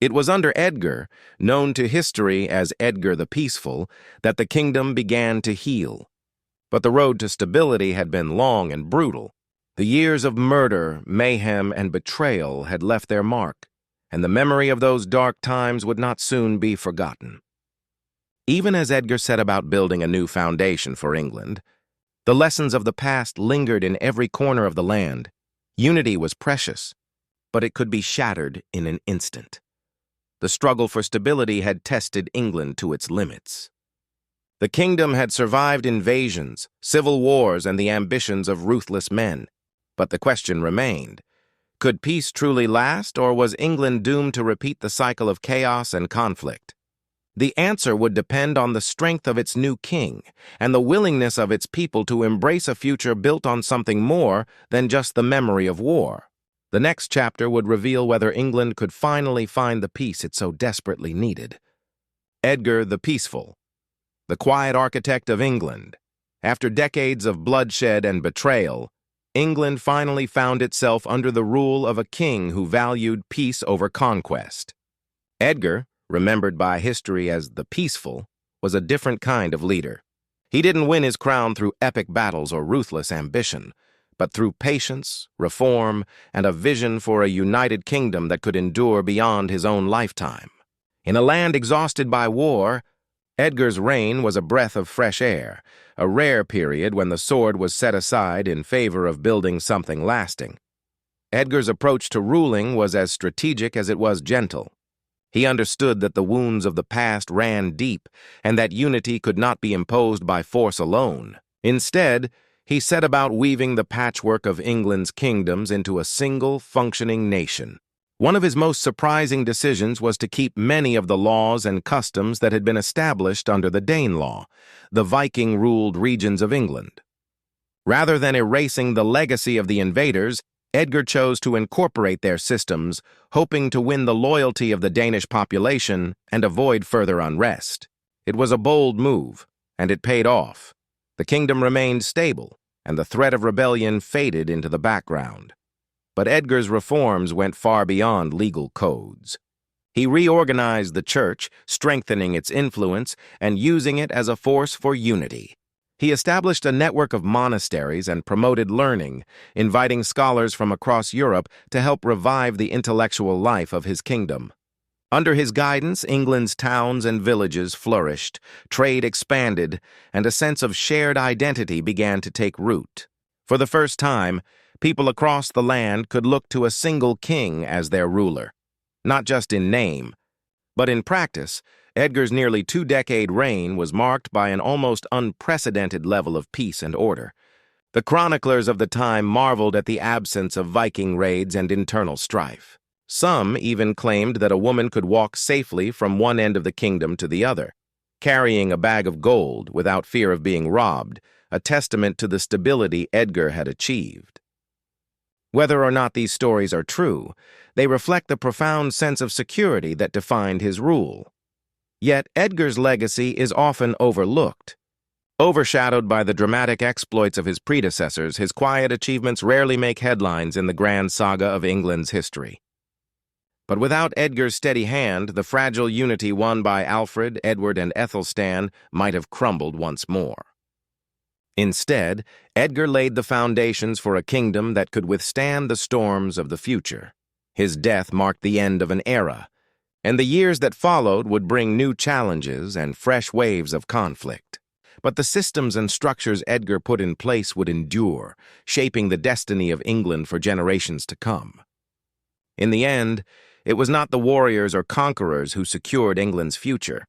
It was under Edgar, known to history as Edgar the Peaceful, that the kingdom began to heal. But the road to stability had been long and brutal. The years of murder, mayhem, and betrayal had left their mark, and the memory of those dark times would not soon be forgotten. Even as Edgar set about building a new foundation for England, the lessons of the past lingered in every corner of the land. Unity was precious, but it could be shattered in an instant. The struggle for stability had tested England to its limits. The kingdom had survived invasions, civil wars, and the ambitions of ruthless men. But the question remained, could peace truly last, or was England doomed to repeat the cycle of chaos and conflict? The answer would depend on the strength of its new king and the willingness of its people to embrace a future built on something more than just the memory of war. The next chapter would reveal whether England could finally find the peace it so desperately needed. Edgar the Peaceful, the quiet architect of England. After decades of bloodshed and betrayal, England finally found itself under the rule of a king who valued peace over conquest. Edgar, remembered by history as the Peaceful, was a different kind of leader. He didn't win his crown through epic battles or ruthless ambition, but through patience, reform, and a vision for a united kingdom that could endure beyond his own lifetime. In a land exhausted by war, Edgar's reign was a breath of fresh air, a rare period when the sword was set aside in favor of building something lasting. Edgar's approach to ruling was as strategic as it was gentle. He understood that the wounds of the past ran deep and that unity could not be imposed by force alone. Instead, he set about weaving the patchwork of England's kingdoms into a single, functioning nation. One of his most surprising decisions was to keep many of the laws and customs that had been established under the Danelaw, the Viking-ruled regions of England. Rather than erasing the legacy of the invaders, Edgar chose to incorporate their systems, hoping to win the loyalty of the Danish population and avoid further unrest. It was a bold move, and it paid off. The kingdom remained stable, and the threat of rebellion faded into the background. But Edgar's reforms went far beyond legal codes. He reorganized the church, strengthening its influence and using it as a force for unity. He established a network of monasteries and promoted learning, inviting scholars from across Europe to help revive the intellectual life of his kingdom. Under his guidance, England's towns and villages flourished, trade expanded, and a sense of shared identity began to take root. For the first time, people across the land could look to a single king as their ruler. Not just in name, but in practice, Edgar's nearly two-decade reign was marked by an almost unprecedented level of peace and order. The chroniclers of the time marveled at the absence of Viking raids and internal strife. Some even claimed that a woman could walk safely from one end of the kingdom to the other, carrying a bag of gold without fear of being robbed, a testament to the stability Edgar had achieved. Whether or not these stories are true, they reflect the profound sense of security that defined his rule. Yet Edgar's legacy is often overlooked. Overshadowed by the dramatic exploits of his predecessors, his quiet achievements rarely make headlines in the grand saga of England's history. But without Edgar's steady hand, the fragile unity won by Alfred, Edward, and Æthelstan might have crumbled once more. Instead, Edgar laid the foundations for a kingdom that could withstand the storms of the future. His death marked the end of an era, and the years that followed would bring new challenges and fresh waves of conflict. But the systems and structures Edgar put in place would endure, shaping the destiny of England for generations to come. In the end, it was not the warriors or conquerors who secured England's future,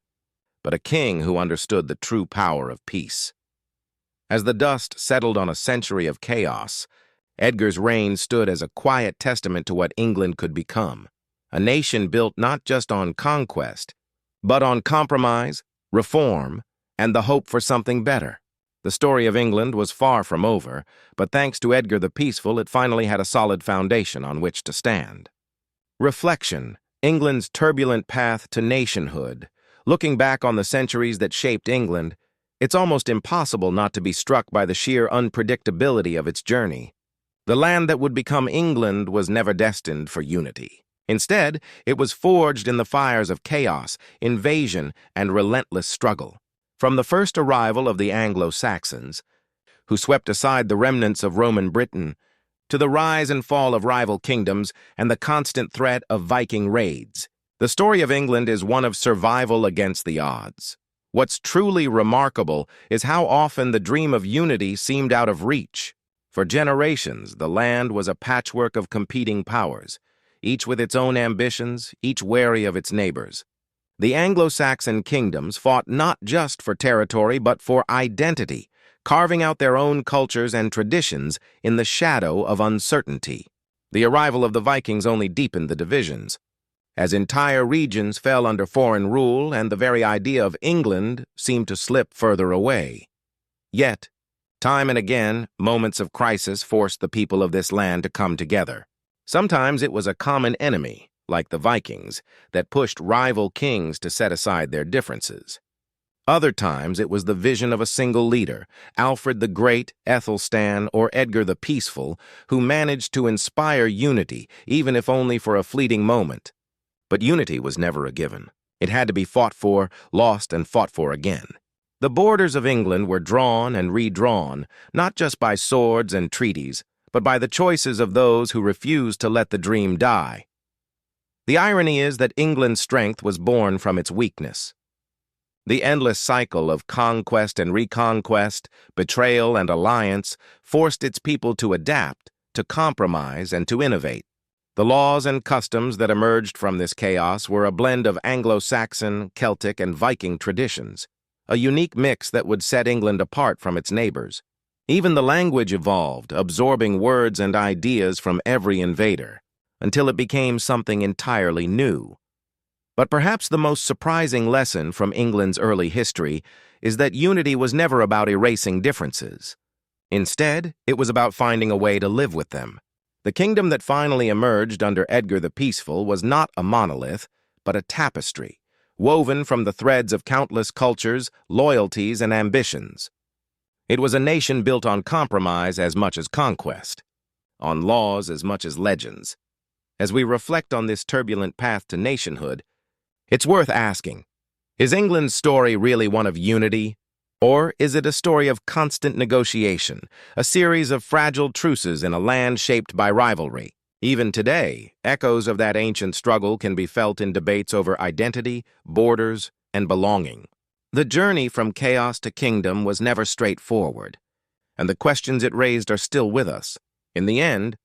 but a king who understood the true power of peace. As the dust settled on a century of chaos, Edgar's reign stood as a quiet testament to what England could become, a nation built not just on conquest, but on compromise, reform, and the hope for something better. The story of England was far from over, but thanks to Edgar the Peaceful, it finally had a solid foundation on which to stand. Reflection: England's turbulent path to nationhood. Looking back on the centuries that shaped England, it's almost impossible not to be struck by the sheer unpredictability of its journey. The land that would become England was never destined for unity. Instead, it was forged in the fires of chaos, invasion, and relentless struggle. From the first arrival of the Anglo-Saxons, who swept aside the remnants of Roman Britain, to the rise and fall of rival kingdoms and the constant threat of Viking raids, the story of England is one of survival against the odds. What's truly remarkable is how often the dream of unity seemed out of reach. For generations, the land was a patchwork of competing powers, each with its own ambitions, each wary of its neighbors. The Anglo-Saxon kingdoms fought not just for territory but for identity, carving out their own cultures and traditions in the shadow of uncertainty. The arrival of the Vikings only deepened the divisions, as entire regions fell under foreign rule and the very idea of England seemed to slip further away. Yet, time and again, moments of crisis forced the people of this land to come together. Sometimes it was a common enemy, like the Vikings, that pushed rival kings to set aside their differences. Other times it was the vision of a single leader, Alfred the Great, Æthelstan, or Edgar the Peaceful, who managed to inspire unity, even if only for a fleeting moment. But unity was never a given. It had to be fought for, lost, and fought for again. The borders of England were drawn and redrawn, not just by swords and treaties, but by the choices of those who refused to let the dream die. The irony is that England's strength was born from its weakness. The endless cycle of conquest and reconquest, betrayal and alliance, forced its people to adapt, to compromise, and to innovate. The laws and customs that emerged from this chaos were a blend of Anglo-Saxon, Celtic, and Viking traditions, a unique mix that would set England apart from its neighbors. Even the language evolved, absorbing words and ideas from every invader, until it became something entirely new. But perhaps the most surprising lesson from England's early history is that unity was never about erasing differences. Instead, it was about finding a way to live with them. The kingdom that finally emerged under Edgar the Peaceful was not a monolith, but a tapestry, woven from the threads of countless cultures, loyalties, and ambitions. It was a nation built on compromise as much as conquest, on laws as much as legends. As we reflect on this turbulent path to nationhood, it's worth asking, is England's story really one of unity? Or is it a story of constant negotiation, a series of fragile truces in a land shaped by rivalry? Even today, echoes of that ancient struggle can be felt in debates over identity, borders, and belonging. The journey from chaos to kingdom was never straightforward, and the questions it raised are still with us. In the end,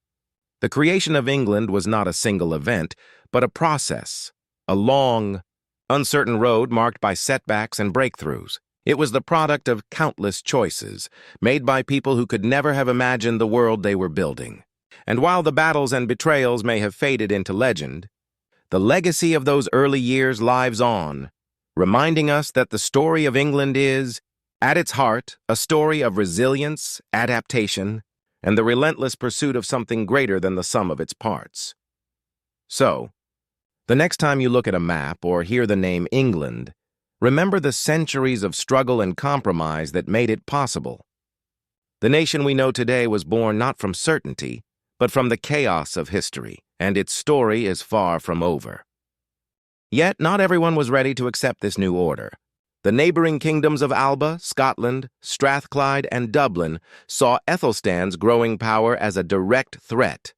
the creation of England was not a single event, but a process, a long, uncertain road marked by setbacks and breakthroughs. It was the product of countless choices, made by people who could never have imagined the world they were building. And while the battles and betrayals may have faded into legend, the legacy of those early years lives on, reminding us that the story of England is, at its heart, a story of resilience, adaptation, and the relentless pursuit of something greater than the sum of its parts. So, the next time you look at a map or hear the name England, remember the centuries of struggle and compromise that made it possible. The nation we know today was born not from certainty, but from the chaos of history, and its story is far from over. Yet, not everyone was ready to accept this new order. The neighboring kingdoms of Alba, Scotland, Strathclyde, and Dublin saw Æthelstan's growing power as a direct threat.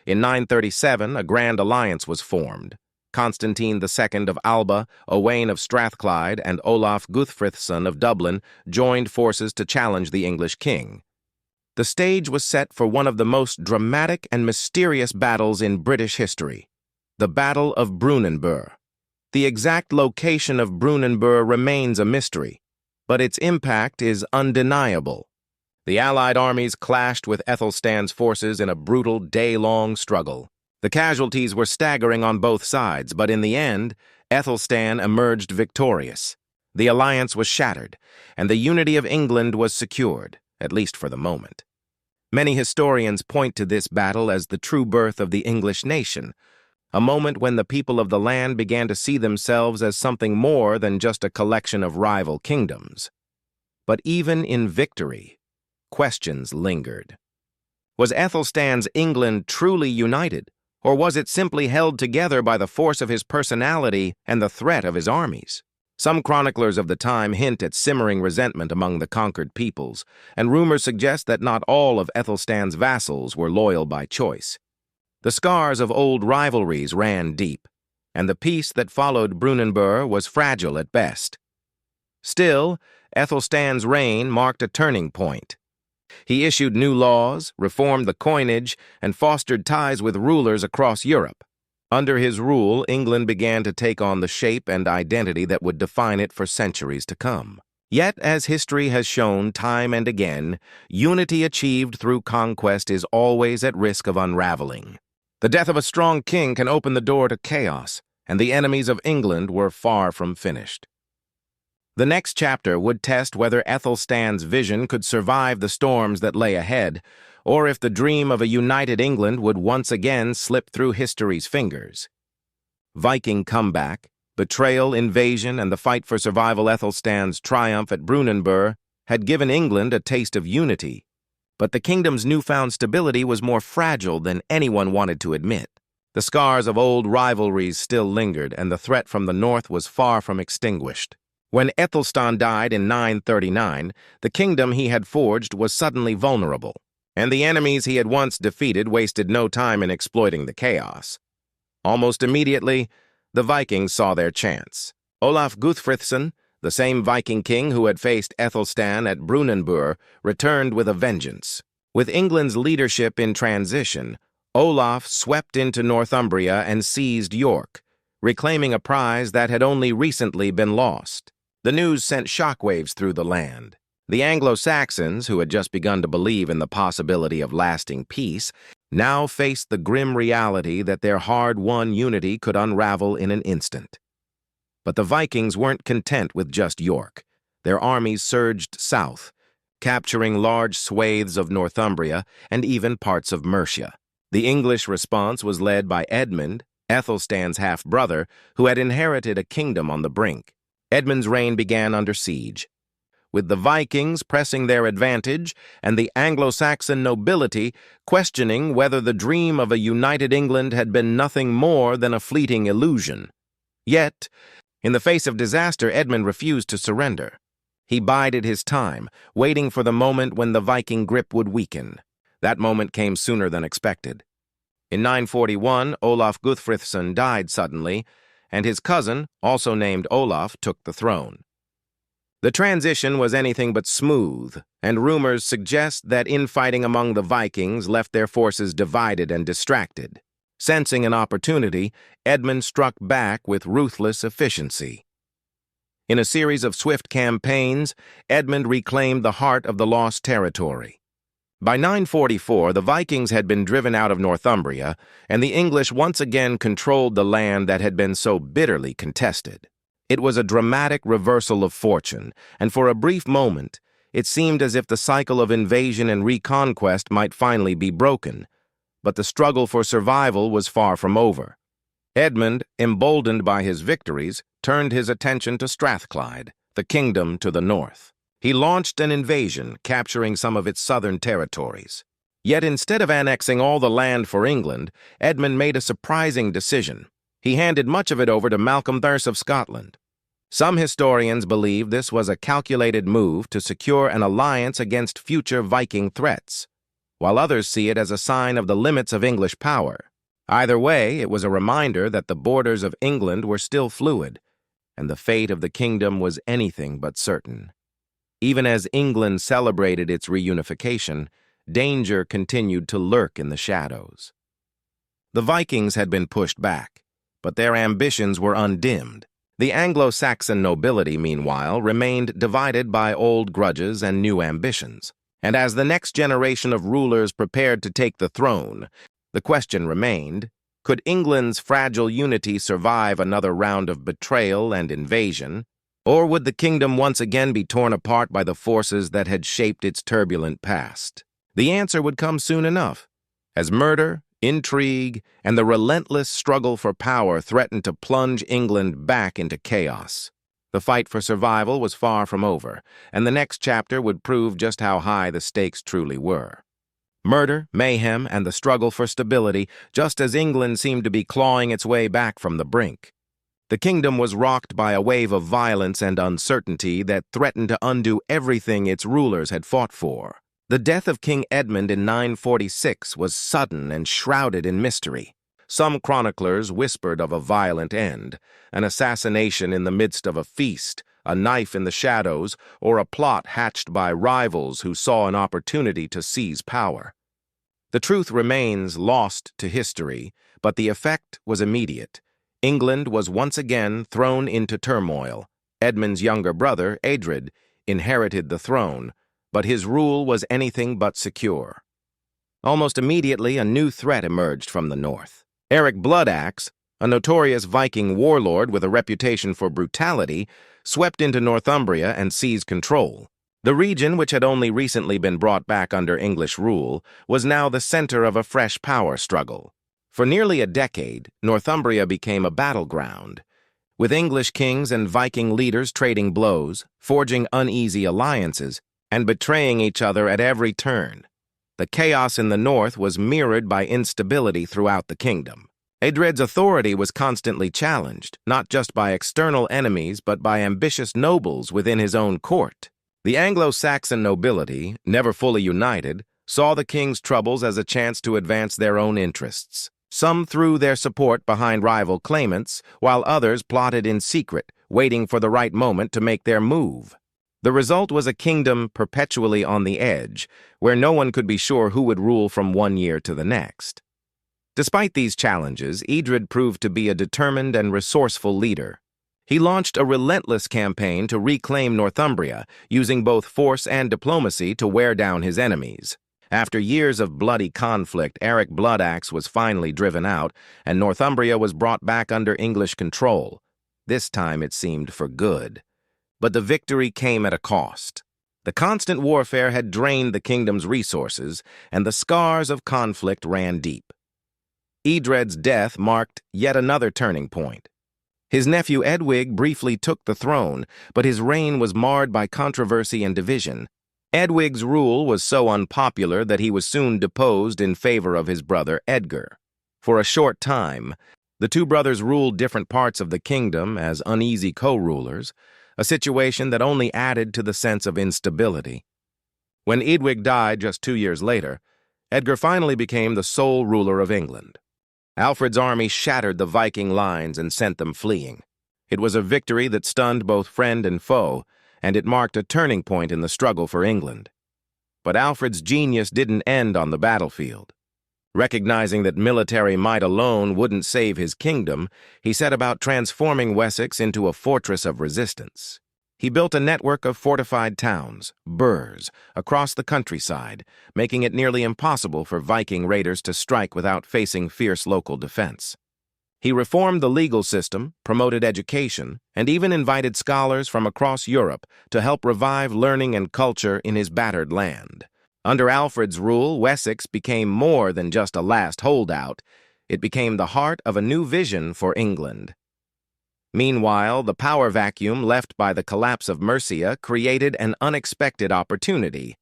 In 937, a grand alliance was formed. Constantine II of Alba, Owain of Strathclyde, and Olaf Guthfrithson of Dublin joined forces to challenge the English king. The stage was set for one of the most dramatic and mysterious battles in British history, the Battle of Brunanburh. The exact location of Brunanburh remains a mystery, but its impact is undeniable. The Allied armies clashed with Æthelstan's forces in a brutal day-long struggle. The casualties were staggering on both sides, but in the end, Æthelstan emerged victorious. The alliance was shattered, and the unity of England was secured, at least for the moment. Many historians point to this battle as the true birth of the English nation, a moment when the people of the land began to see themselves as something more than just a collection of rival kingdoms. But even in victory, questions lingered. Was Æthelstan's England truly united, Or was it simply held together by the force of his personality and the threat of his armies? Some chroniclers of the time hint at simmering resentment among the conquered peoples, and rumors suggest that not all of Æthelstan's vassals were loyal by choice. The scars of old rivalries ran deep, and the peace that followed Brunanburh was fragile at best. Still, Æthelstan's reign marked a turning point. He issued new laws, reformed the coinage, and fostered ties with rulers across Europe. Under his rule, England began to take on the shape and identity that would define it for centuries to come. Yet, as history has shown time and again, unity achieved through conquest is always at risk of unraveling. The death of a strong king can open the door to chaos, and the enemies of England were far from finished. The next chapter would test whether Æthelstan's vision could survive the storms that lay ahead, or if the dream of a united England would once again slip through history's fingers. Viking Comeback, betrayal, invasion, and the fight for survival. Æthelstan's triumph at Brunanburh had given England a taste of unity, but the kingdom's newfound stability was more fragile than anyone wanted to admit. The scars of old rivalries still lingered, and the threat from the north was far from extinguished. When Æthelstan died in 939, the kingdom he had forged was suddenly vulnerable, and the enemies he had once defeated wasted no time in exploiting the chaos. Almost immediately, the Vikings saw their chance. Olaf Guthfrithson, the same Viking king who had faced Æthelstan at Brunanburh, returned with a vengeance. With England's leadership in transition, Olaf swept into Northumbria and seized York, reclaiming a prize that had only recently been lost. The news sent shockwaves through the land. The Anglo-Saxons, who had just begun to believe in the possibility of lasting peace, now faced the grim reality that their hard-won unity could unravel in an instant. But the Vikings weren't content with just York. Their armies surged south, capturing large swathes of Northumbria and even parts of Mercia. The English response was led by Edmund, Æthelstan's half-brother, who had inherited a kingdom on the brink. Edmund's reign began under siege, with the Vikings pressing their advantage and the Anglo-Saxon nobility questioning whether the dream of a united England had been nothing more than a fleeting illusion. Yet, in the face of disaster, Edmund refused to surrender. He bided his time, waiting for the moment when the Viking grip would weaken. That moment came sooner than expected. In 941, Olaf Guthfrithson died suddenly, and his cousin, also named Olaf, took the throne. The transition was anything but smooth, and rumors suggest that infighting among the Vikings left their forces divided and distracted. Sensing an opportunity, Edmund struck back with ruthless efficiency. In a series of swift campaigns, Edmund reclaimed the heart of the lost territory. By 944, the Vikings had been driven out of Northumbria, and the English once again controlled the land that had been so bitterly contested. It was a dramatic reversal of fortune, and for a brief moment, it seemed as if the cycle of invasion and reconquest might finally be broken. But the struggle for survival was far from over. Edmund, emboldened by his victories, turned his attention to Strathclyde, the kingdom to the north. He launched an invasion, capturing some of its southern territories. Yet instead of annexing all the land for England, Edmund made a surprising decision. He handed much of it over to Malcolm Thurse of Scotland. Some historians believe this was a calculated move to secure an alliance against future Viking threats, while others see it as a sign of the limits of English power. Either way, it was a reminder that the borders of England were still fluid, and the fate of the kingdom was anything but certain. Even as England celebrated its reunification, danger continued to lurk in the shadows. The Vikings had been pushed back, but their ambitions were undimmed. The Anglo-Saxon nobility, meanwhile, remained divided by old grudges and new ambitions. And as the next generation of rulers prepared to take the throne, the question remained, could England's fragile unity survive another round of betrayal and invasion? Or would the kingdom once again be torn apart by the forces that had shaped its turbulent past? The answer would come soon enough, as murder, intrigue, and the relentless struggle for power threatened to plunge England back into chaos. The fight for survival was far from over, and the next chapter would prove just how high the stakes truly were. Murder, mayhem, and the struggle for stability, just as England seemed to be clawing its way back from the brink. The kingdom was rocked by a wave of violence and uncertainty that threatened to undo everything its rulers had fought for. The death of King Edmund in 946 was sudden and shrouded in mystery. Some chroniclers whispered of a violent end, an assassination in the midst of a feast, a knife in the shadows, or a plot hatched by rivals who saw an opportunity to seize power. The truth remains lost to history, but the effect was immediate. England was once again thrown into turmoil. Edmund's younger brother, Æthelstan, inherited the throne, but his rule was anything but secure. Almost immediately, a new threat emerged from the north. Eric Bloodaxe, a notorious Viking warlord with a reputation for brutality, swept into Northumbria and seized control. The region, which had only recently been brought back under English rule, was now the center of a fresh power struggle. For nearly a decade, Northumbria became a battleground, with English kings and Viking leaders trading blows, forging uneasy alliances, and betraying each other at every turn. The chaos in the north was mirrored by instability throughout the kingdom. Æthelstan's authority was constantly challenged, not just by external enemies but by ambitious nobles within his own court. The Anglo-Saxon nobility, never fully united, saw the king's troubles as a chance to advance their own interests. Some threw their support behind rival claimants, while others plotted in secret, waiting for the right moment to make their move. The result was a kingdom perpetually on the edge, where no one could be sure who would rule from one year to the next. Despite these challenges, Æthelstan proved to be a determined and resourceful leader. He launched a relentless campaign to reclaim Northumbria, using both force and diplomacy to wear down his enemies. After years of bloody conflict, Eric Bloodaxe was finally driven out, and Northumbria was brought back under English control. This time it seemed for good. But the victory came at a cost. The constant warfare had drained the kingdom's resources, and the scars of conflict ran deep. Æthelstan's death marked yet another turning point. His nephew Edwig briefly took the throne, but his reign was marred by controversy and division. Edwig's rule was so unpopular that he was soon deposed in favor of his brother Edgar. For a short time, the two brothers ruled different parts of the kingdom as uneasy co-rulers, a situation that only added to the sense of instability. When Edwig died just 2 years later, Edgar finally became the sole ruler of England. Alfred's army shattered the Viking lines and sent them fleeing. It was a victory that stunned both friend and foe, and it marked a turning point in the struggle for England. But Alfred's genius didn't end on the battlefield. Recognizing that military might alone wouldn't save his kingdom, he set about transforming Wessex into a fortress of resistance. He built a network of fortified towns, burhs, across the countryside, making it nearly impossible for Viking raiders to strike without facing fierce local defense. He reformed the legal system, promoted education, and even invited scholars from across Europe to help revive learning and culture in his battered land. Under Alfred's rule, Wessex became more than just a last holdout. It became the heart of a new vision for England. Meanwhile, the power vacuum left by the collapse of Mercia created an unexpected opportunity.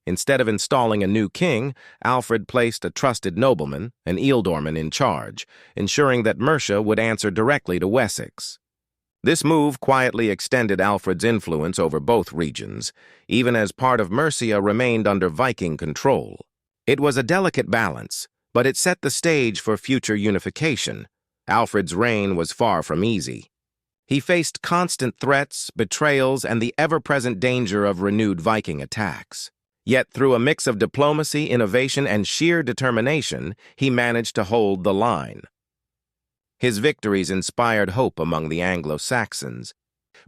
Instead of installing a new king, Alfred placed a trusted nobleman, an ealdorman, in charge, ensuring that Mercia would answer directly to Wessex. This move quietly extended Alfred's influence over both regions, even as part of Mercia remained under Viking control. It was a delicate balance, but it set the stage for future unification. Alfred's reign was far from easy. He faced constant threats, betrayals, and the ever-present danger of renewed Viking attacks. Yet through a mix of diplomacy, innovation, and sheer determination, he managed to hold the line. His victories inspired hope among the Anglo-Saxons,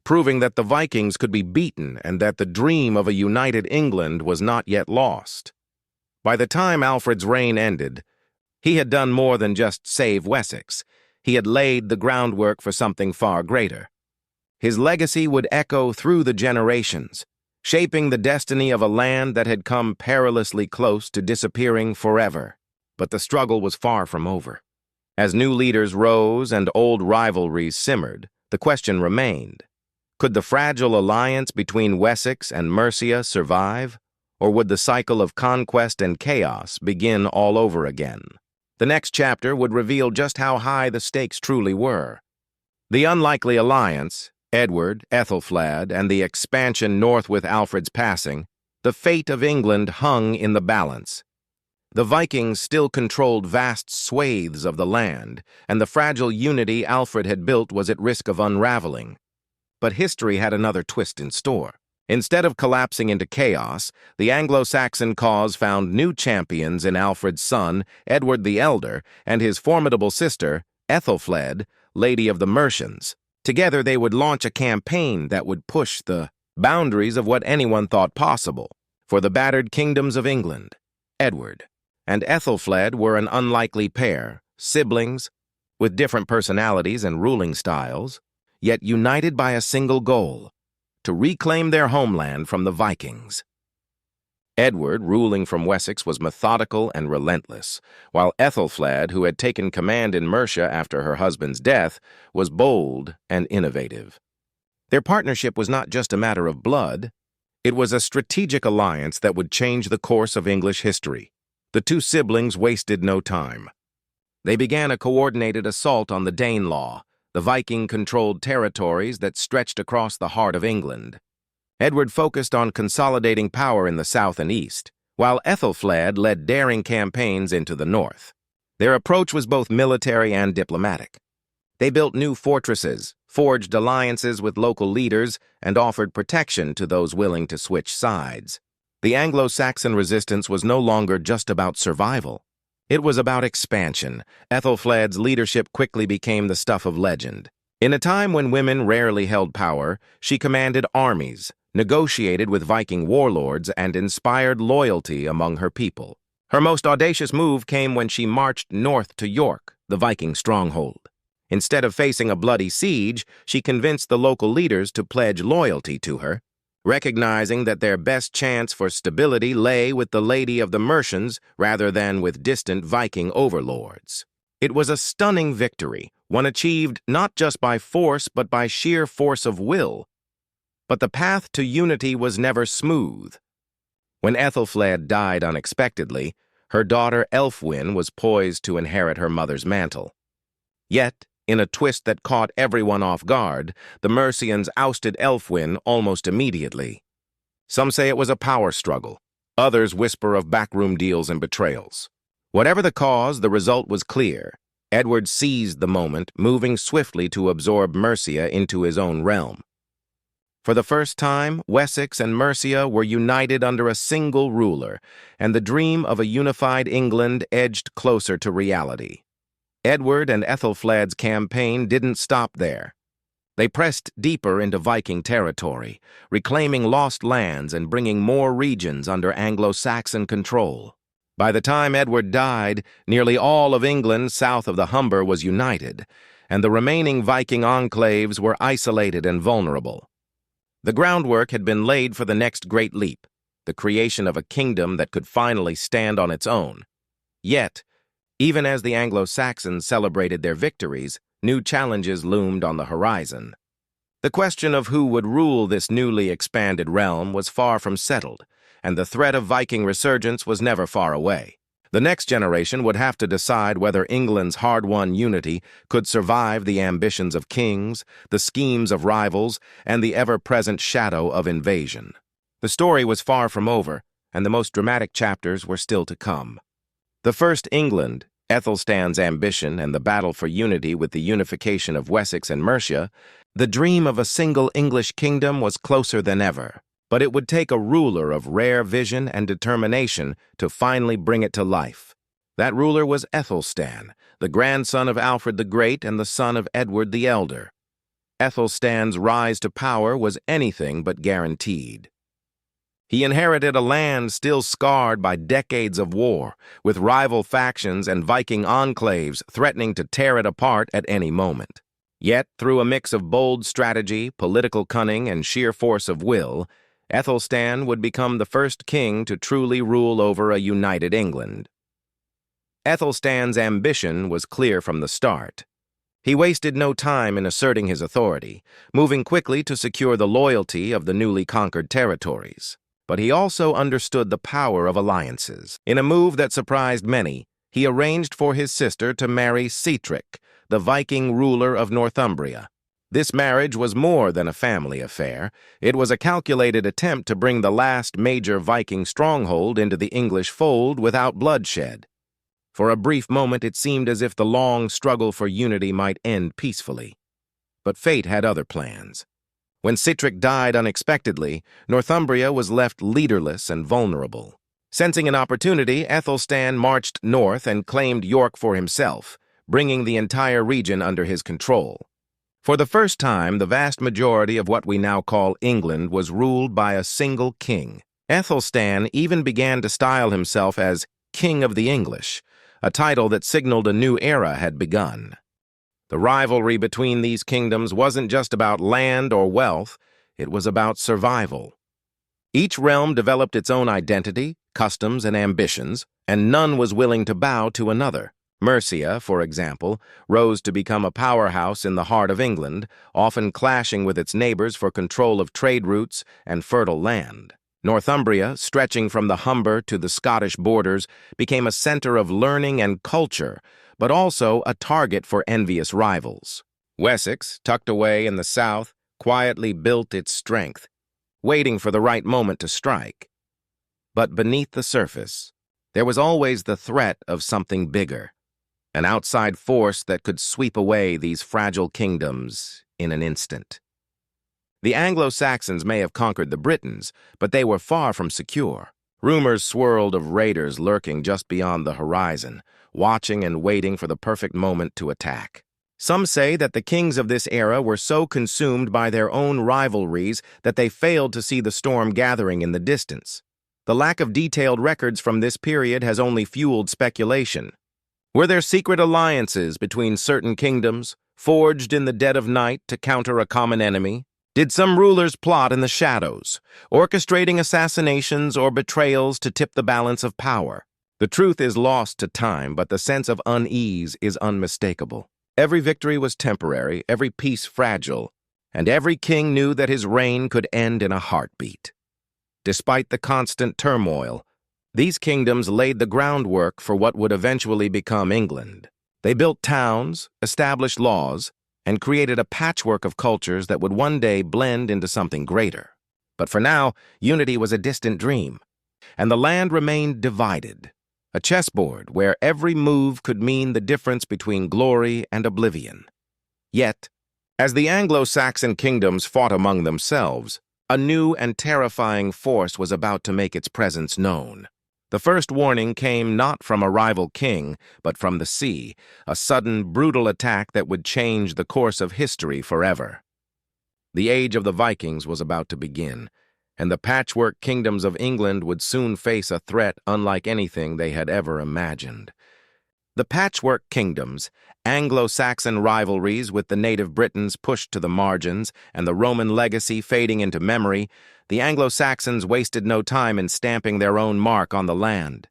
proving that the Vikings could be beaten and that the dream of a united England was not yet lost. By the time Alfred's reign ended, he had done more than just save Wessex. He had laid the groundwork for something far greater. His legacy would echo through the generations, shaping the destiny of a land that had come perilously close to disappearing forever. But the struggle was far from over. As new leaders rose and old rivalries simmered, the question remained: could the fragile alliance between Wessex and Mercia survive, or would the cycle of conquest and chaos begin all over again? The next chapter would reveal just how high the stakes truly were. The unlikely alliance, Edward, Æthelflæd, and the expansion north with Alfred's passing, the fate of England hung in the balance. The Vikings still controlled vast swathes of the land, and the fragile unity Alfred had built was at risk of unraveling. But history had another twist in store. Instead of collapsing into chaos, the Anglo-Saxon cause found new champions in Alfred's son, Edward the Elder, and his formidable sister, Æthelflæd, Lady of the Mercians. Together they would launch a campaign that would push the boundaries of what anyone thought possible. For the battered kingdoms of England, Edward and Æthelflæd were an unlikely pair, siblings, with different personalities and ruling styles, yet united by a single goal: to reclaim their homeland from the Vikings. Edward, ruling from Wessex, was methodical and relentless, while Æthelflæd, who had taken command in Mercia after her husband's death, was bold and innovative. Their partnership was not just a matter of blood, it was a strategic alliance that would change the course of English history. The two siblings wasted no time. They began a coordinated assault on the Danelaw, the Viking-controlled territories that stretched across the heart of England. Edward focused on consolidating power in the south and east, while Æthelflæd led daring campaigns into the north. Their approach was both military and diplomatic. They built new fortresses, forged alliances with local leaders, and offered protection to those willing to switch sides. The Anglo-Saxon resistance was no longer just about survival. It was about expansion. Æthelflæd's leadership quickly became the stuff of legend. In a time when women rarely held power, she commanded armies, negotiated with Viking warlords, and inspired loyalty among her people. Her most audacious move came when she marched north to York, the Viking stronghold. Instead of facing a bloody siege, she convinced the local leaders to pledge loyalty to her, recognizing that their best chance for stability lay with the Lady of the Mercians rather than with distant Viking overlords. It was a stunning victory, one achieved not just by force but by sheer force of will. But the path to unity was never smooth. When Æthelflæd died unexpectedly, her daughter Ælfwine was poised to inherit her mother's mantle. Yet, in a twist that caught everyone off guard, the Mercians ousted Ælfwine almost immediately. Some say it was a power struggle. Others whisper of backroom deals and betrayals. Whatever the cause, the result was clear. Edward seized the moment, moving swiftly to absorb Mercia into his own realm. For the first time, Wessex and Mercia were united under a single ruler, and the dream of a unified England edged closer to reality. Edward and Æthelflæd's campaign didn't stop there. They pressed deeper into Viking territory, reclaiming lost lands and bringing more regions under Anglo-Saxon control. By the time Edward died, nearly all of England south of the Humber was united, and the remaining Viking enclaves were isolated and vulnerable. The groundwork had been laid for the next great leap, the creation of a kingdom that could finally stand on its own. Yet, even as the Anglo-Saxons celebrated their victories, new challenges loomed on the horizon. The question of who would rule this newly expanded realm was far from settled, and the threat of Viking resurgence was never far away. The next generation would have to decide whether England's hard-won unity could survive the ambitions of kings, the schemes of rivals, and the ever-present shadow of invasion. The story was far from over, and the most dramatic chapters were still to come. The First England, Æthelstan's ambition and the battle for unity with the unification of Wessex and Mercia, the dream of a single English kingdom was closer than ever. But it would take a ruler of rare vision and determination to finally bring it to life. That ruler was Æthelstan, the grandson of Alfred the Great and the son of Edward the Elder. Æthelstan's rise to power was anything but guaranteed. He inherited a land still scarred by decades of war, with rival factions and Viking enclaves threatening to tear it apart at any moment. Yet, through a mix of bold strategy, political cunning, and sheer force of will, Æthelstan would become the first king to truly rule over a united England. Æthelstan's ambition was clear from the start. He wasted no time in asserting his authority, moving quickly to secure the loyalty of the newly conquered territories. But he also understood the power of alliances. In a move that surprised many, he arranged for his sister to marry Sihtric, the Viking ruler of Northumbria. This marriage was more than a family affair. It was a calculated attempt to bring the last major Viking stronghold into the English fold without bloodshed. For a brief moment, it seemed as if the long struggle for unity might end peacefully. But fate had other plans. When Sihtric died unexpectedly, Northumbria was left leaderless and vulnerable. Sensing an opportunity, Æthelstan marched north and claimed York for himself, bringing the entire region under his control. For the first time, the vast majority of what we now call England was ruled by a single king. Æthelstan even began to style himself as King of the English, a title that signaled a new era had begun. The rivalry between these kingdoms wasn't just about land or wealth, it was about survival. Each realm developed its own identity, customs, and ambitions, and none was willing to bow to another. Mercia, for example, rose to become a powerhouse in the heart of England, often clashing with its neighbors for control of trade routes and fertile land. Northumbria, stretching from the Humber to the Scottish borders, became a center of learning and culture, but also a target for envious rivals. Wessex, tucked away in the south, quietly built its strength, waiting for the right moment to strike. But beneath the surface, there was always the threat of something bigger, an outside force that could sweep away these fragile kingdoms in an instant. The Anglo-Saxons may have conquered the Britons, but they were far from secure. Rumors swirled of raiders lurking just beyond the horizon, watching and waiting for the perfect moment to attack. Some say that the kings of this era were so consumed by their own rivalries that they failed to see the storm gathering in the distance. The lack of detailed records from this period has only fueled speculation. Were there secret alliances between certain kingdoms, forged in the dead of night to counter a common enemy? Did some rulers plot in the shadows, orchestrating assassinations or betrayals to tip the balance of power? The truth is lost to time, but the sense of unease is unmistakable. Every victory was temporary, every peace fragile, and every king knew that his reign could end in a heartbeat. Despite the constant turmoil, these kingdoms laid the groundwork for what would eventually become England. They built towns, established laws, and created a patchwork of cultures that would one day blend into something greater. But for now, unity was a distant dream, and the land remained divided, a chessboard where every move could mean the difference between glory and oblivion. Yet, as the Anglo-Saxon kingdoms fought among themselves, a new and terrifying force was about to make its presence known. The first warning came not from a rival king, but from the sea, a sudden, brutal attack that would change the course of history forever. The age of the Vikings was about to begin, and the patchwork kingdoms of England would soon face a threat unlike anything they had ever imagined. The Patchwork Kingdoms, Anglo-Saxon rivalries with the native Britons pushed to the margins and the Roman legacy fading into memory, the Anglo-Saxons wasted no time in stamping their own mark on the land.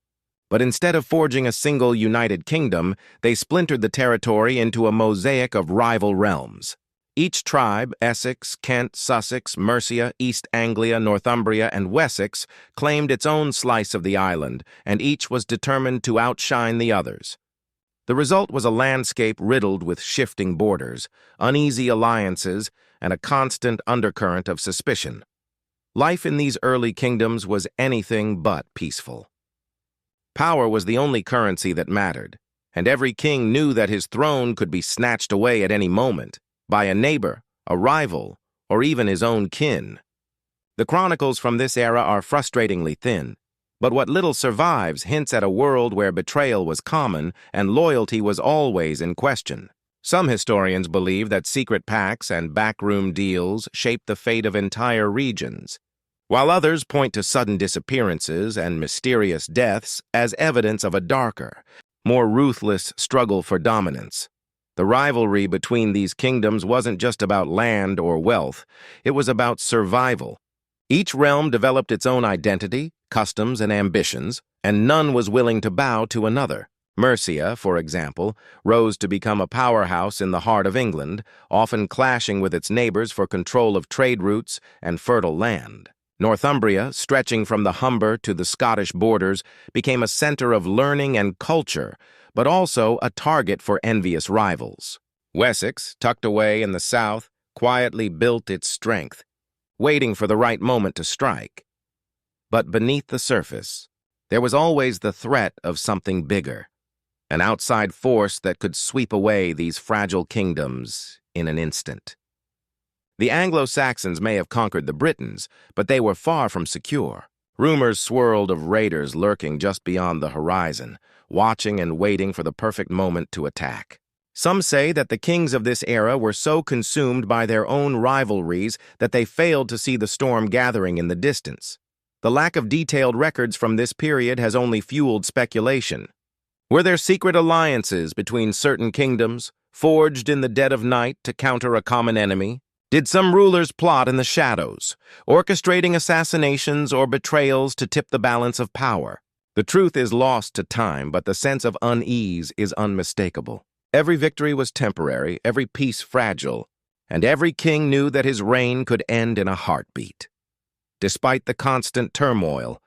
But instead of forging a single united kingdom, they splintered the territory into a mosaic of rival realms. Each tribe, Essex, Kent, Sussex, Mercia, East Anglia, Northumbria, and Wessex, claimed its own slice of the island, and each was determined to outshine the others. The result was a landscape riddled with shifting borders, uneasy alliances, and a constant undercurrent of suspicion. Life in these early kingdoms was anything but peaceful. Power was the only currency that mattered, and every king knew that his throne could be snatched away at any moment, by a neighbor, a rival, or even his own kin. The chronicles from this era are frustratingly thin, but what little survives hints at a world where betrayal was common and loyalty was always in question. Some historians believe that secret pacts and backroom deals shaped the fate of entire regions, while others point to sudden disappearances and mysterious deaths as evidence of a darker, more ruthless struggle for dominance. The rivalry between these kingdoms wasn't just about land or wealth, it was about survival. Each realm developed its own identity, customs, and ambitions, and none was willing to bow to another. Mercia, for example, rose to become a powerhouse in the heart of England, often clashing with its neighbors for control of trade routes and fertile land. Northumbria, stretching from the Humber to the Scottish borders, became a center of learning and culture, but also a target for envious rivals. Wessex, tucked away in the south, quietly built its strength, waiting for the right moment to strike. But beneath the surface, there was always the threat of something bigger, an outside force that could sweep away these fragile kingdoms in an instant. The Anglo-Saxons may have conquered the Britons, but they were far from secure. Rumors swirled of raiders lurking just beyond the horizon, watching and waiting for the perfect moment to attack. Some say that the kings of this era were so consumed by their own rivalries that they failed to see the storm gathering in the distance. The lack of detailed records from this period has only fueled speculation. Were there secret alliances between certain kingdoms, forged in the dead of night to counter a common enemy? Did some rulers plot in the shadows, orchestrating assassinations or betrayals to tip the balance of power? The truth is lost to time, but the sense of unease is unmistakable. Every victory was temporary, every peace fragile, and every king knew that his reign could end in a heartbeat. Despite the constant turmoil,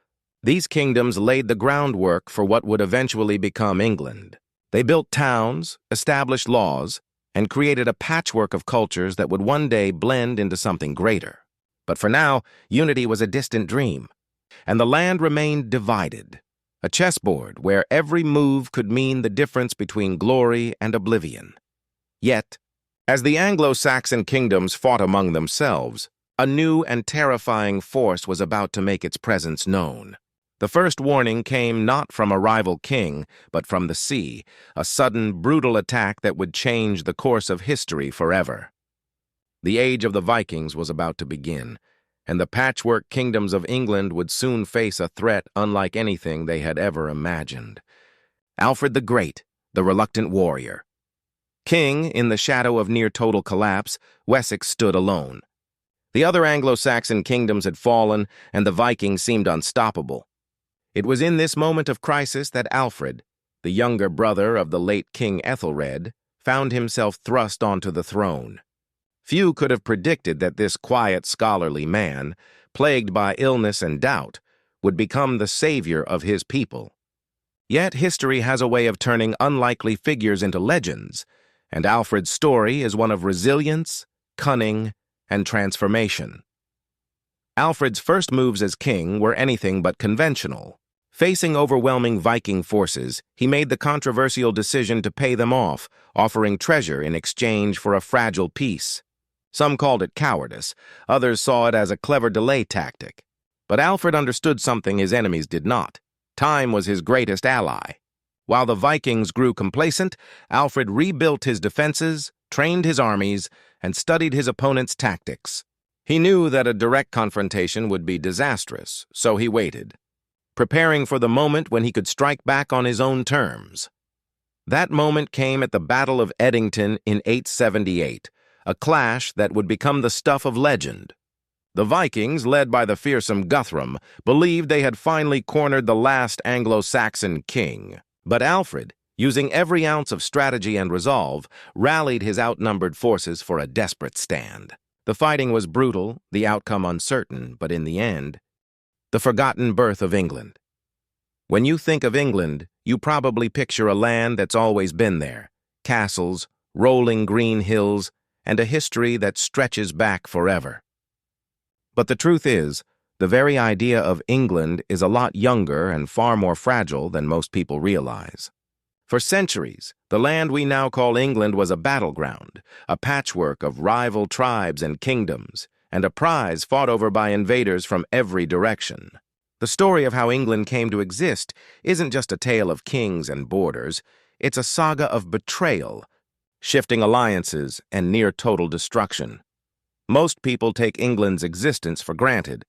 these kingdoms laid the groundwork for what would eventually become England. They built towns, established laws, and created a patchwork of cultures that would one day blend into something greater. But for now, unity was a distant dream, and the land remained divided, a chessboard where every move could mean the difference between glory and oblivion. Yet, as the Anglo-Saxon kingdoms fought among themselves, a new and terrifying force was about to make its presence known. The first warning came not from a rival king, but from the sea, a sudden, brutal attack that would change the course of history forever. The age of the Vikings was about to begin, and the patchwork kingdoms of England would soon face a threat unlike anything they had ever imagined. Alfred the Great, the reluctant warrior. King, in the shadow of near-total collapse, Wessex stood alone. The other Anglo-Saxon kingdoms had fallen, and the Vikings seemed unstoppable. It was in this moment of crisis that Alfred, the younger brother of the late King Æthelred, found himself thrust onto the throne. Few could have predicted that this quiet, scholarly man, plagued by illness and doubt, would become the savior of his people. Yet history has a way of turning unlikely figures into legends, and Alfred's story is one of resilience, cunning, and transformation. Alfred's first moves as king were anything but conventional. Facing overwhelming Viking forces, he made the controversial decision to pay them off, offering treasure in exchange for a fragile peace. Some called it cowardice, others saw it as a clever delay tactic. But Alfred understood something his enemies did not. Time was his greatest ally. While the Vikings grew complacent, Alfred rebuilt his defenses, trained his armies, and studied his opponent's tactics. He knew that a direct confrontation would be disastrous, so he waited, preparing for the moment when he could strike back on his own terms. That moment came at the Battle of Edington in 878, a clash that would become the stuff of legend. The Vikings, led by the fearsome Guthrum, believed they had finally cornered the last Anglo-Saxon king. But Alfred, using every ounce of strategy and resolve, rallied his outnumbered forces for a desperate stand. The fighting was brutal, the outcome uncertain, but in the end, the forgotten birth of England. When you think of England, you probably picture a land that's always been there, castles, rolling green hills, and a history that stretches back forever. But the truth is, the very idea of England is a lot younger and far more fragile than most people realize. For centuries, the land we now call England was a battleground, a patchwork of rival tribes and kingdoms, and a prize fought over by invaders from every direction. The story of how England came to exist isn't just a tale of kings and borders, it's a saga of betrayal, shifting alliances, and near-total destruction. Most people take England's existence for granted,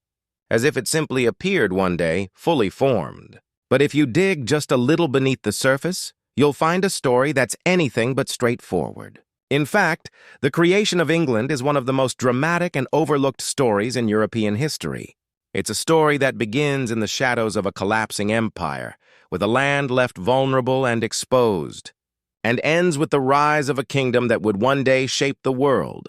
as if it simply appeared one day, fully formed. But if you dig just a little beneath the surface, you'll find a story that's anything but straightforward. In fact, the creation of England is one of the most dramatic and overlooked stories in European history. It's a story that begins in the shadows of a collapsing empire, with a land left vulnerable and exposed, and ends with the rise of a kingdom that would one day shape the world.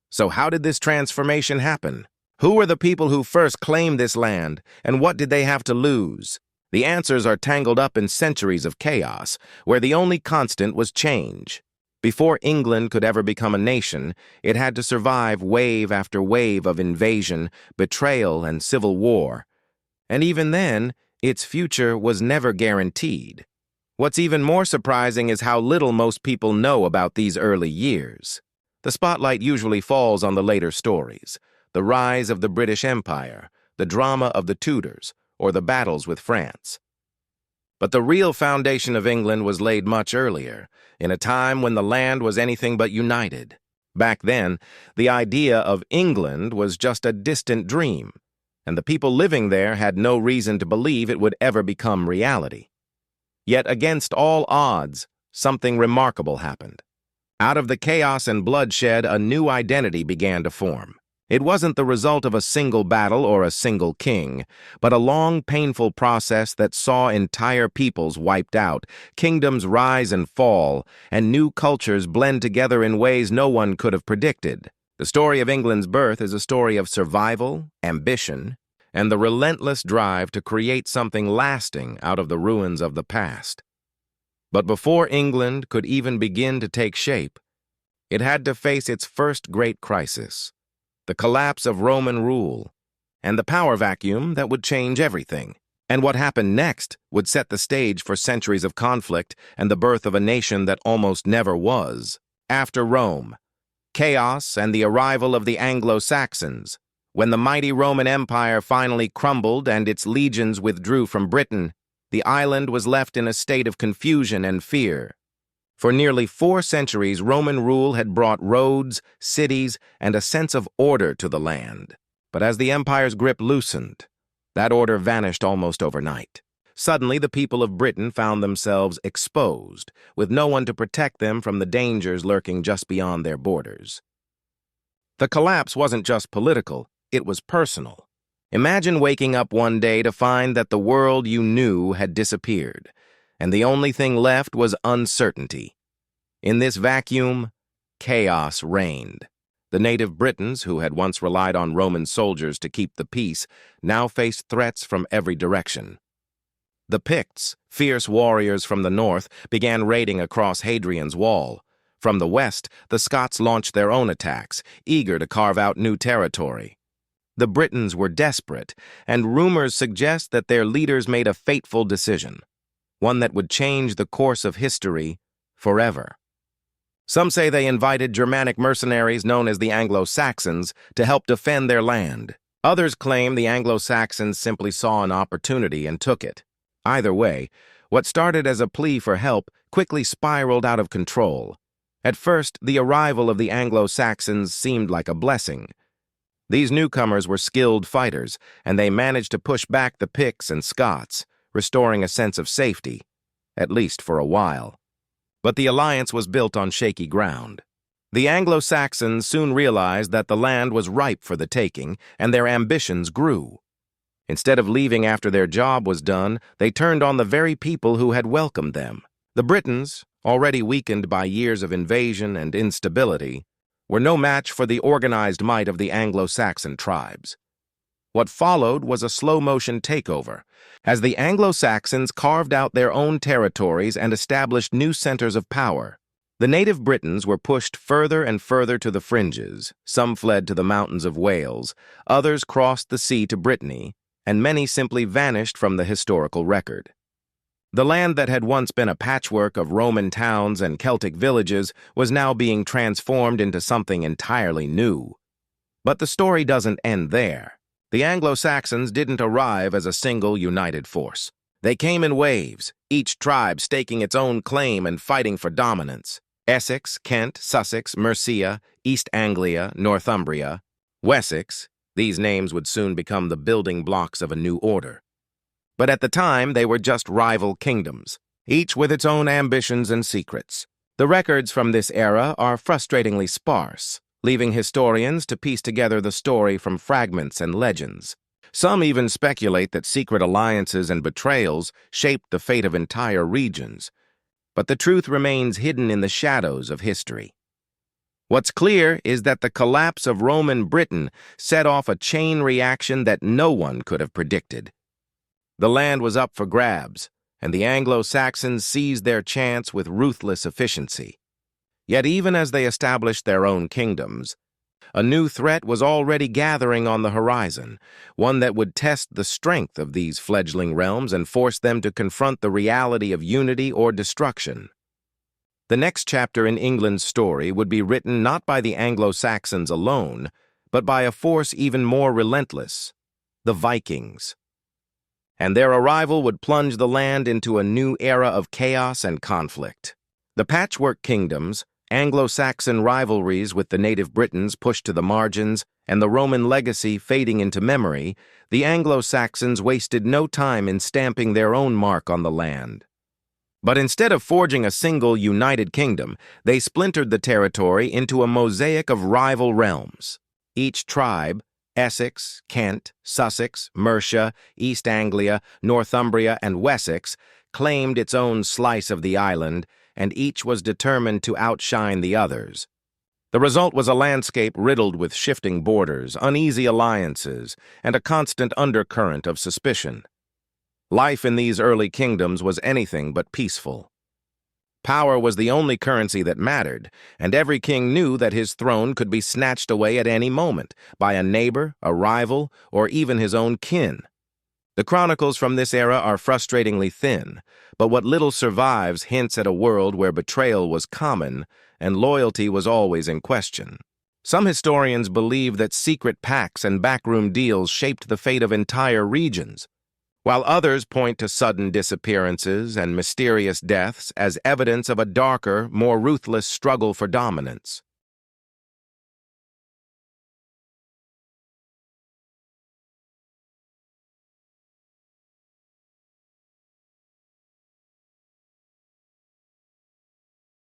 So how did this transformation happen? Who were the people who first claimed this land, and what did they have to lose? The answers are tangled up in centuries of chaos, where the only constant was change. Before England could ever become a nation, it had to survive wave after wave of invasion, betrayal, and civil war. And even then, its future was never guaranteed. What's even more surprising is how little most people know about these early years. The spotlight usually falls on the later stories, the rise of the British Empire, the drama of the Tudors, or the battles with France. But the real foundation of England was laid much earlier, in a time when the land was anything but united. Back then, the idea of England was just a distant dream, and the people living there had no reason to believe it would ever become reality. Yet against all odds, something remarkable happened. Out of the chaos and bloodshed, a new identity began to form. It wasn't the result of a single battle or a single king, but a long, painful process that saw entire peoples wiped out, kingdoms rise and fall, and new cultures blend together in ways no one could have predicted. The story of England's birth is a story of survival, ambition, and the relentless drive to create something lasting out of the ruins of the past. But before England could even begin to take shape, it had to face its first great crisis: the collapse of Roman rule, and the power vacuum that would change everything. And what happened next would set the stage for centuries of conflict and the birth of a nation that almost never was. After Rome, chaos and the arrival of the Anglo-Saxons. When the mighty Roman Empire finally crumbled and its legions withdrew from Britain, the island was left in a state of confusion and fear. For nearly 4 centuries, Roman rule had brought roads, cities, and a sense of order to the land. But as the empire's grip loosened, that order vanished almost overnight. Suddenly, the people of Britain found themselves exposed, with no one to protect them from the dangers lurking just beyond their borders. The collapse wasn't just political, it was personal. Imagine waking up one day to find that the world you knew had disappeared, and the only thing left was uncertainty. In this vacuum, chaos reigned. The native Britons, who had once relied on Roman soldiers to keep the peace, now faced threats from every direction. The Picts, fierce warriors from the north, began raiding across Hadrian's Wall. From the west, the Scots launched their own attacks, eager to carve out new territory. The Britons were desperate, and rumors suggest that their leaders made a fateful decision, one that would change the course of history forever. Some say they invited Germanic mercenaries known as the Anglo-Saxons to help defend their land. Others claim the Anglo-Saxons simply saw an opportunity and took it. Either way, what started as a plea for help quickly spiraled out of control. At first, the arrival of the Anglo-Saxons seemed like a blessing. These newcomers were skilled fighters, and they managed to push back the Picts and Scots, restoring a sense of safety, at least for a while. But the alliance was built on shaky ground. The Anglo-Saxons soon realized that the land was ripe for the taking, and their ambitions grew. Instead of leaving after their job was done, they turned on the very people who had welcomed them. The Britons, already weakened by years of invasion and instability, were no match for the organized might of the Anglo-Saxon tribes. What followed was a slow-motion takeover, as the Anglo-Saxons carved out their own territories and established new centers of power. The native Britons were pushed further and further to the fringes. Some fled to the mountains of Wales, others crossed the sea to Brittany, and many simply vanished from the historical record. The land that had once been a patchwork of Roman towns and Celtic villages was now being transformed into something entirely new. But the story doesn't end there. The Anglo-Saxons didn't arrive as a single united force. They came in waves, each tribe staking its own claim and fighting for dominance. Essex, Kent, Sussex, Mercia, East Anglia, Northumbria, Wessex, these names would soon become the building blocks of a new order. But at the time, they were just rival kingdoms, each with its own ambitions and secrets. The records from this era are frustratingly sparse, leaving historians to piece together the story from fragments and legends. Some even speculate that secret alliances and betrayals shaped the fate of entire regions, but the truth remains hidden in the shadows of history. What's clear is that the collapse of Roman Britain set off a chain reaction that no one could have predicted. The land was up for grabs, and the Anglo-Saxons seized their chance with ruthless efficiency. Yet even as they established their own kingdoms, a new threat was already gathering on the horizon, one that would test the strength of these fledgling realms and force them to confront the reality of unity or destruction. The next chapter in England's story would be written not by the Anglo-Saxons alone, but by a force even more relentless, the Vikings. And their arrival would plunge the land into a new era of chaos and conflict. The Patchwork Kingdoms, Anglo-Saxon rivalries with the native Britons pushed to the margins, and the Roman legacy fading into memory, the Anglo-Saxons wasted no time in stamping their own mark on the land. But instead of forging a single united kingdom, they splintered the territory into a mosaic of rival realms. Each tribe, Essex, Kent, Sussex, Mercia, East Anglia, Northumbria, and Wessex, claimed its own slice of the island, and each was determined to outshine the others. The result was a landscape riddled with shifting borders, uneasy alliances, and a constant undercurrent of suspicion. Life in these early kingdoms was anything but peaceful. Power was the only currency that mattered, and every king knew that his throne could be snatched away at any moment by a neighbor, a rival, or even his own kin. The chronicles from this era are frustratingly thin, but what little survives hints at a world where betrayal was common and loyalty was always in question. Some historians believe that secret pacts and backroom deals shaped the fate of entire regions, while others point to sudden disappearances and mysterious deaths as evidence of a darker, more ruthless struggle for dominance.